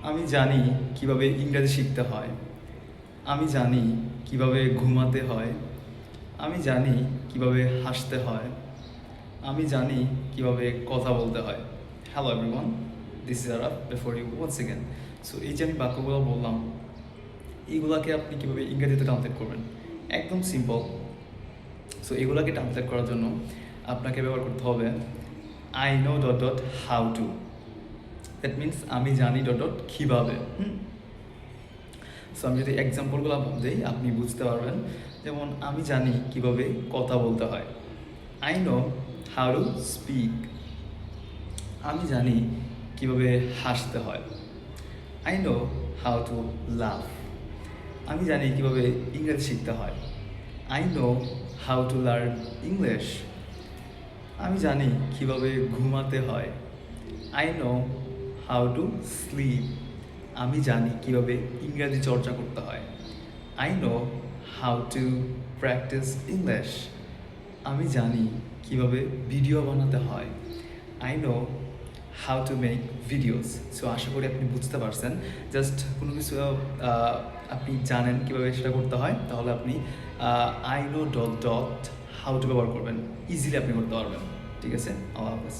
আমি জানি কিভাবে ইংরেজি শিখতে হয়। আমি জানি কিভাবে ঘুমাতে হয়। আমি জানি কিভাবে হাসতে হয়। আমি জানি কিভাবে কথা বলতে হয়। Hello everyone, this is Araf before you once again. So এই যে আমি বাক্যগুলো বললাম, এইগুলাকে আপনি কীভাবে ইংরেজিতে ট্রান্সলেট করবেন, একদম সিম্পল। সো এগুলাকে ট্রান্সলেট করার জন্য আপনাকে ব্যবহার করতে হবে I know dot dot how to. That means আমি জানি ডট ডট কীভাবে। সো আমি যদি এক্সাম্পলগুলো দিই আপনি বুঝতে পারবেন। যেমন আমি জানি কিভাবে কথা বলতে হয়, I know how to speak. আমি জানি কিভাবে হাসতে হয়, I know how to love. আমি জানি কিভাবে ইংরেজি শিখতে হয়, I know how to learn English. আমি জানি কিভাবে ঘুমাতে হয়, I know how to sleep. আমি জানি কিভাবে ইংরাজি চর্চা করতে হয়, I know how to practise English. আমি জানি কিভাবে ভিডিও বানাতে হয়, I know how to make videos. So আশা করি আপনি বুঝতে পারছেন। জাস্ট কোনো কিছু আপনি জানেন কীভাবে সেটা করতে হয়, তাহলে আপনি I know dot dot how to ব্যবহার করবেন, ইজিলি আপনি করতে পারবেন। ঠিক আছে, আল্লাহ হাফেজ।